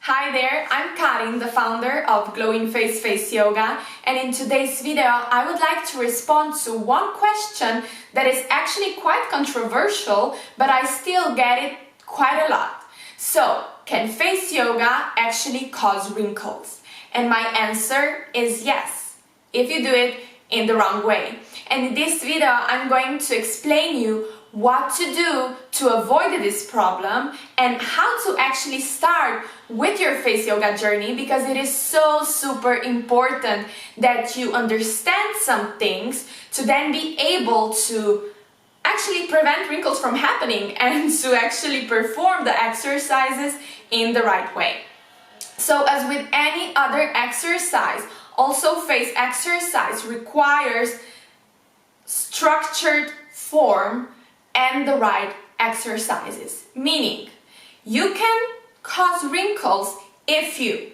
Hi there, I'm Karin, the founder of Glowinface Face Yoga, and in today's video I would like to respond to one question that is actually quite controversial, but I still get it quite a lot. So, can face yoga actually cause wrinkles? And my answer is yes, if you do it in the wrong way. And in this video I'm going to explain you what to do to avoid this problem and how to actually start with your face yoga journey, because it is so super important that you understand some things to then be able to actually prevent wrinkles from happening and to actually perform the exercises in the right way. So as with any other exercise, also face exercise requires structured form and the right exercises, meaning you can cause wrinkles if you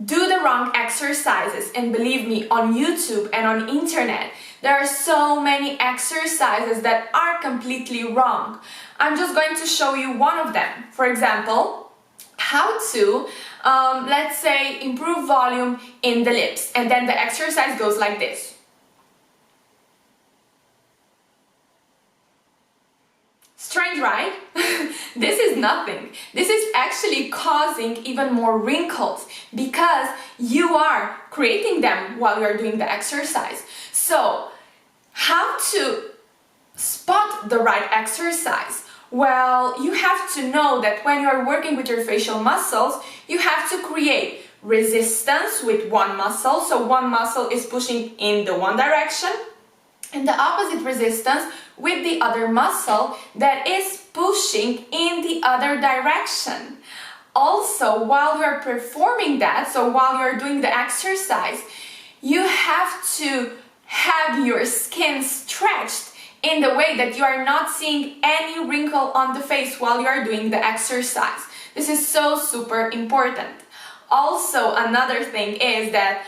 do the wrong exercises. And believe me, on YouTube and on internet there are so many exercises that are completely wrong. I'm just going to show you one of them. For example, how to let's say improve volume in the lips, and then the exercise goes like this. Strange, right? This is nothing. This is actually causing even more wrinkles because you are creating them while you're doing the exercise. So, how to spot the right exercise? Well, you have to know that when you're working with your facial muscles, you have to create resistance with one muscle. So one muscle is pushing in the one direction, and the opposite resistance with the other muscle that is pushing in the other direction. Also, while you're performing that, so while you're doing the exercise, you have to have your skin stretched in the way that you are not seeing any wrinkle on the face while you are doing the exercise. This is so super important. Also, another thing is that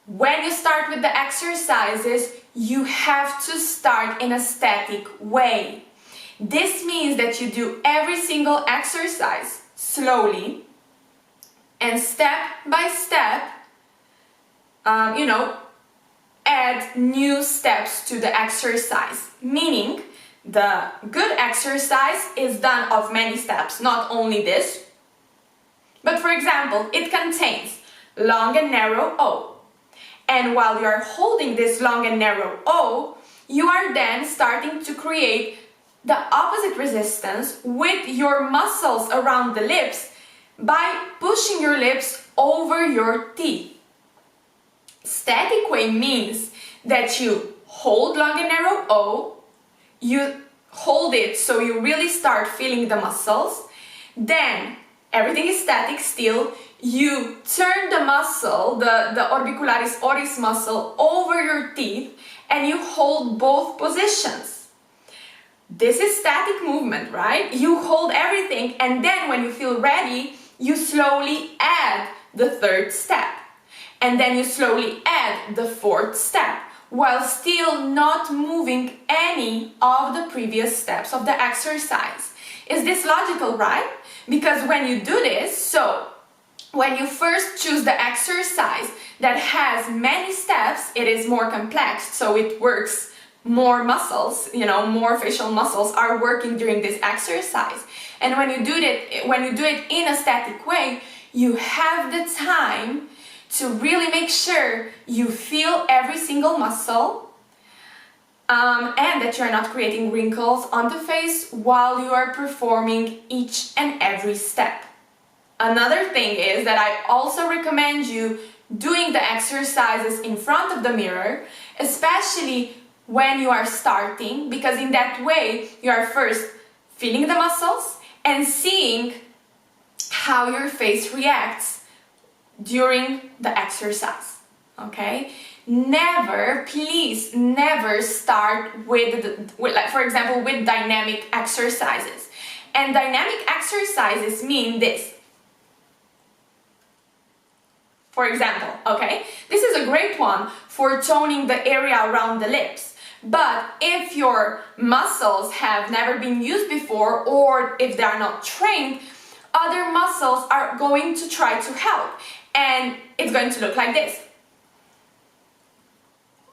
when you start with the exercises, you have to start in a static way. This means that you do every single exercise slowly and step by step, add new steps to the exercise. Meaning, the good exercise is done of many steps, not only this, but for example, it contains long and narrow O. And while you are holding this long and narrow O, you are then starting to create the opposite resistance with your muscles around the lips by pushing your lips over your teeth. Static way means that you hold long and narrow O, you hold it so you really start feeling the muscles, then everything is static still. You turn the muscle, the orbicularis oris muscle, over your teeth and you hold both positions. This is static movement, right? You hold everything, and then when you feel ready, you slowly add the third step. And then you slowly add the fourth step, while still not moving any of the previous steps of the exercise. Is this logical, right? Because when you do this, so when you first choose the exercise that has many steps, it is more complex, so it works more muscles, more facial muscles are working during this exercise. And when you do it in a static way, you have the time to really make sure you feel every single muscle, and that you're not creating wrinkles on the face while you are performing each and every step. Another thing is that I also recommend you doing the exercises in front of the mirror, especially when you are starting, because in that way you are first feeling the muscles and seeing how your face reacts during the exercise. Okay? Never, please never start with like for example with dynamic exercises. And dynamic exercises mean this. For example, okay, this is a great one for toning the area around the lips. But if your muscles have never been used before, or if they are not trained, other muscles are going to try to help, and it's going to look like this.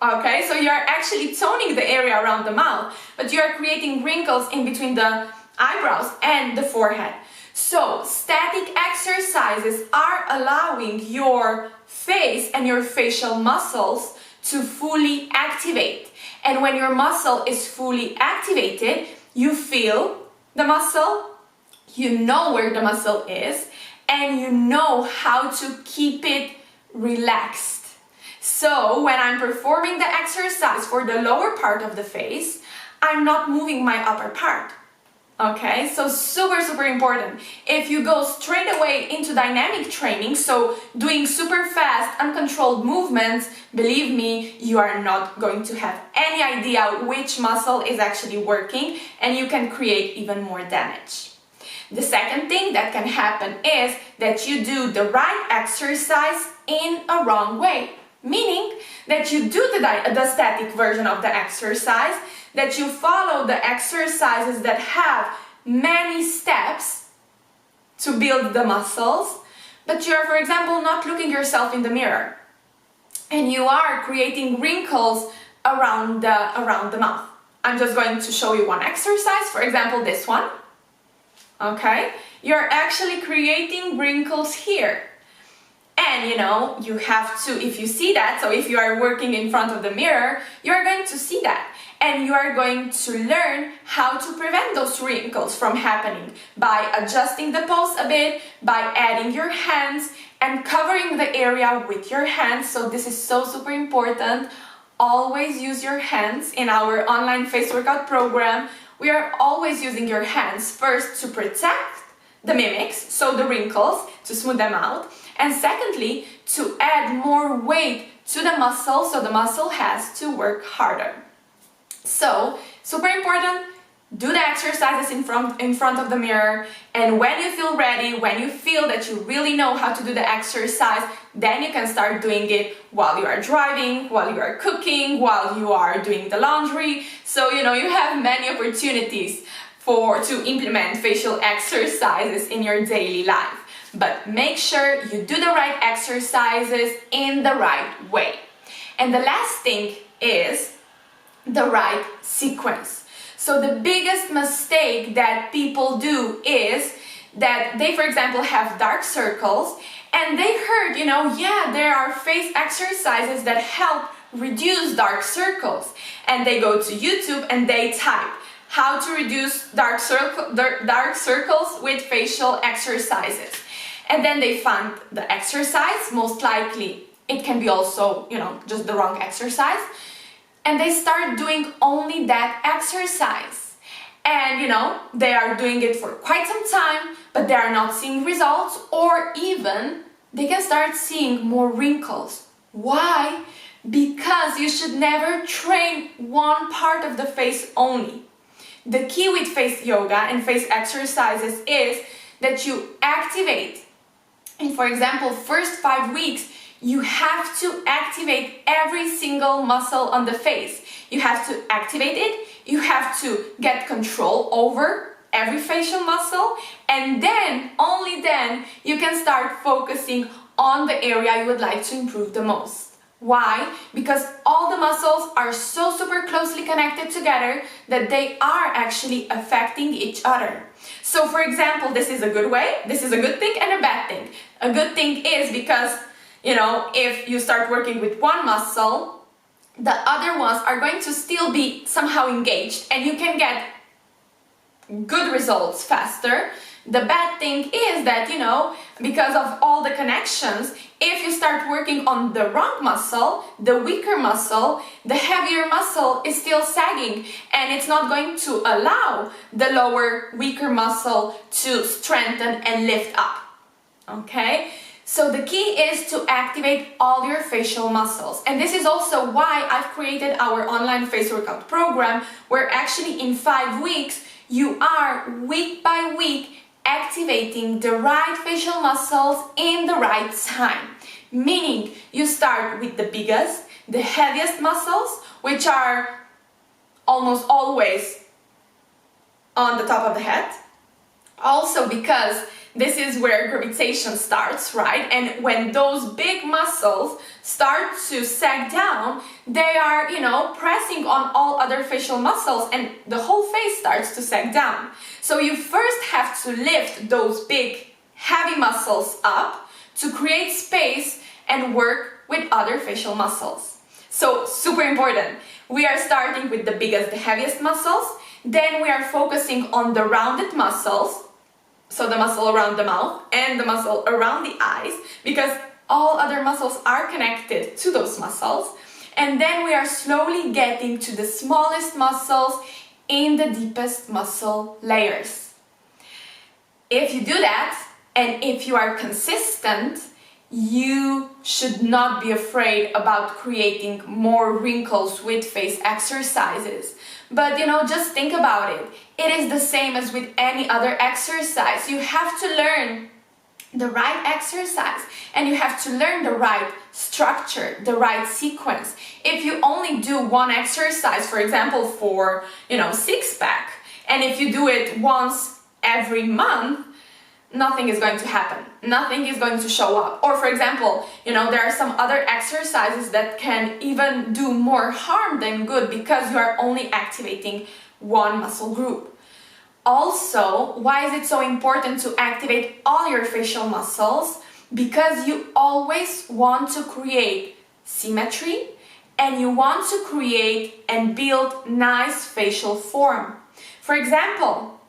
Okay, so you're actually toning the area around the mouth, but you're creating wrinkles in between the eyebrows and the forehead. So static exercises are allowing your face and your facial muscles to fully activate. And when your muscle is fully activated, you feel the muscle, you know where the muscle is, and you know how to keep it relaxed. So when I'm performing the exercise for the lower part of the face, I'm not moving my upper part. Okay, so super important. If you go straight away into dynamic training, so doing super fast, uncontrolled movements, believe me, you are not going to have any idea which muscle is actually working, and you can create even more damage. The second thing that can happen is that you do the right exercise in a wrong way. Meaning that you do the static version of the exercise, that you follow the exercises that have many steps to build the muscles, but you're, for example, not looking yourself in the mirror, and you are creating wrinkles around the mouth. I'm just going to show you one exercise, for example, this one. Okay, you're actually creating wrinkles here. And you know, you have to, if you see that, so if you are working in front of the mirror, you are going to see that. And you are going to learn how to prevent those wrinkles from happening by adjusting the pose a bit, by adding your hands and covering the area with your hands. So this is so super important. Always use your hands. In our online face workout program, we are always using your hands first to protect the mimics, so the wrinkles, to smooth them out. And secondly, to add more weight to the muscle, so the muscle has to work harder. So, super important, do the exercises in front of the mirror, and when you feel ready, when you feel that you really know how to do the exercise, then you can start doing it while you are driving, while you are cooking, while you are doing the laundry. So, you know, you have many opportunities to implement facial exercises in your daily life. But make sure you do the right exercises in the right way. And the last thing is the right sequence. So the biggest mistake that people do is that they, for example, have dark circles, and they heard, you know, yeah, there are face exercises that help reduce dark circles. And they go to YouTube and they type how to reduce dark circles with facial exercises. And then they find the exercise, most likely it can be also, you know, just the wrong exercise. And they start doing only that exercise. And, you know, they are doing it for quite some time, but they are not seeing results, or even they can start seeing more wrinkles. Why? Because you should never train one part of the face only. The key with face yoga and face exercises is that you activate. And for example, first 5 weeks, you have to activate every single muscle on the face. You have to activate it, you have to get control over every facial muscle, and then, only then, you can start focusing on the area you would like to improve the most. Why? Because all the muscles are so super closely connected together that they are actually affecting each other. So for example, this is a good way, this is a good thing and a bad thing. A good thing is because, you know, if you start working with one muscle, the other ones are going to still be somehow engaged and you can get good results faster. The bad thing is that, you know, because of all the connections, if you start working on the wrong muscle, the weaker muscle, the heavier muscle is still sagging and it's not going to allow the lower, weaker muscle to strengthen and lift up. Okay? So the key is to activate all your facial muscles. And this is also why I've created our online face workout program, where actually in 5 weeks, you are week by week activating the right facial muscles in the right time. Meaning you start with the biggest, the heaviest muscles, which are almost always on the top of the head. Also because this is where gravitation starts, right? And when those big muscles start to sag down, they are, pressing on all other facial muscles, and the whole face starts to sag down. So you first have to lift those big, heavy muscles up to create space and work with other facial muscles. So super important. We are starting with the biggest, the heaviest muscles. Then we are focusing on the rounded muscles, so the muscle around the mouth and the muscle around the eyes, because all other muscles are connected to those muscles. And then we are slowly getting to the smallest muscles in the deepest muscle layers. If you do that, and if you are consistent, you should not be afraid about creating more wrinkles with face exercises. But just think about it. It is the same as with any other exercise. You have to learn the right exercise, and you have to learn the right structure, the right sequence. If you only do one exercise, for example, for, six-pack, and if you do it once every month, nothing is going to happen. Nothing is going to show up. Or for example, there are some other exercises that can even do more harm than good because you are only activating one muscle group. Also, why is it so important to activate all your facial muscles? Because you always want to create symmetry, and you want to create and build nice facial form. For example,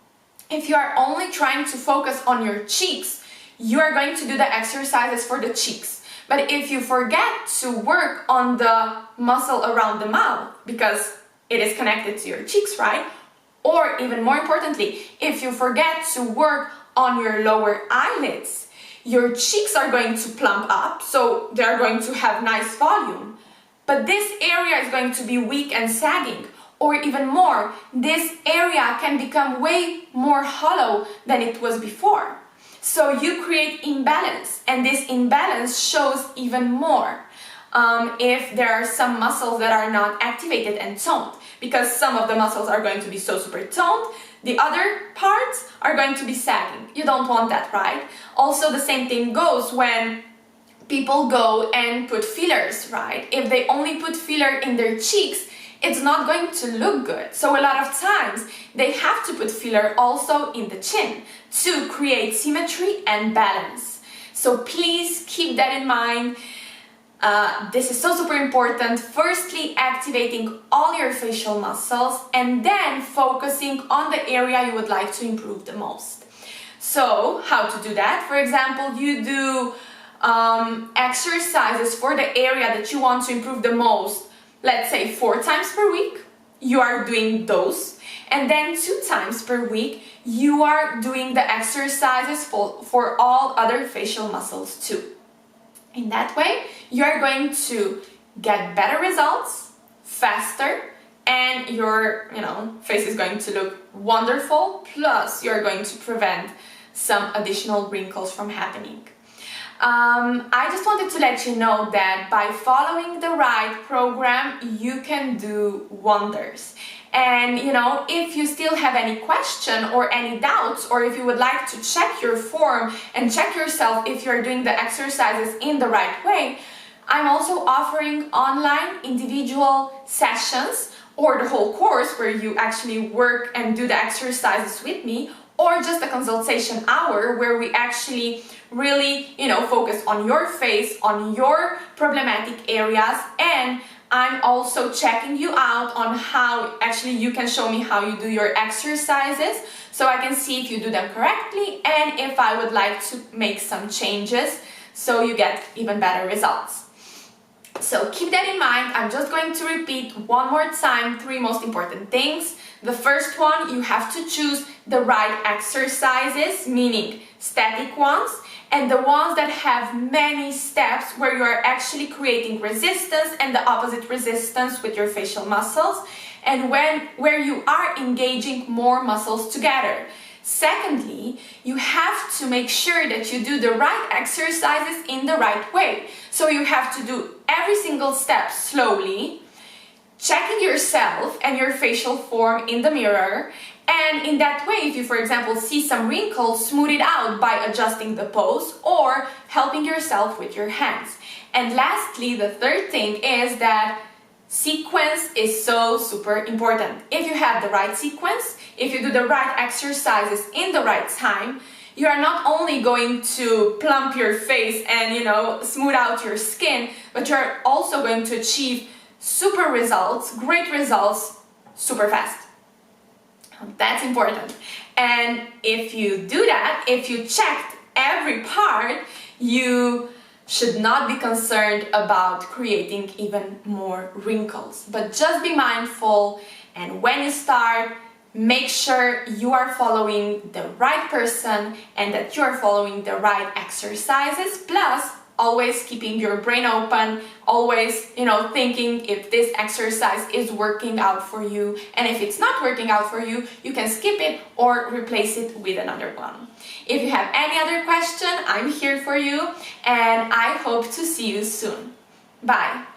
if you are only trying to focus on your cheeks, you are going to do the exercises for the cheeks. But if you forget to work on the muscle around the mouth, because it is connected to your cheeks, right? Or even more importantly, if you forget to work on your lower eyelids, your cheeks are going to plump up, so they're going to have nice volume. But this area is going to be weak and sagging. Or even more, this area can become way more hollow than it was before. So you create imbalance, and this imbalance shows even more if there are some muscles that are not activated and toned, because some of the muscles are going to be so super toned, the other parts are going to be sagging. You don't want that, right? Also, the same thing goes when people go and put fillers, right? If they only put filler in their cheeks, it's not going to look good. So a lot of times they have to put filler also in the chin to create symmetry and balance. So please keep that in mind. This is so super important. Firstly, activating all your facial muscles, and then focusing on the area you would like to improve the most. So how to do that? For example, you do exercises for the area that you want to improve the most. Let's say 4 times per week, you are doing those. And then 2 times per week, you are doing the exercises for all other facial muscles too. In that way, you are going to get better results faster, and your face is going to look wonderful. Plus, you're going to prevent some additional wrinkles from happening. I just wanted to let you know that by following the right program, you can do wonders. And if you still have any question or any doubts, or if you would like to check your form and check yourself if you're doing the exercises in the right way, I'm also offering online individual sessions, or the whole course where you actually work and do the exercises with me, or just a consultation hour where we actually really, focus on your face, on your problematic areas, and I'm also checking you out on how actually you can show me how you do your exercises, so I can see if you do them correctly and if I would like to make some changes so you get even better results. So keep that in mind. I'm just going to repeat one more time 3 most important things. The first one, you have to choose the right exercises, meaning static ones, and the ones that have many steps where you are actually creating resistance and the opposite resistance with your facial muscles, and where you are engaging more muscles together. Secondly, you have to make sure that you do the right exercises in the right way. So you have to do every single step slowly, checking yourself and your facial form in the mirror, And in that way, if you, for example, see some wrinkles, smooth it out by adjusting the pose or helping yourself with your hands. And lastly, the third thing is that sequence is so super important. If you have the right sequence, if you do the right exercises in the right time, you are not only going to plump your face and, smooth out your skin, but you're also going to achieve super results, great results, super fast. That's important. And if you do that, if you checked every part, you should not be concerned about creating even more wrinkles. But just be mindful, and when you start, make sure you are following the right person and that you are following the right exercises, plus always keeping your brain open, always, thinking if this exercise is working out for you, and if it's not working out for you, you can skip it or replace it with another one. If you have any other question, I'm here for you, and I hope to see you soon. Bye!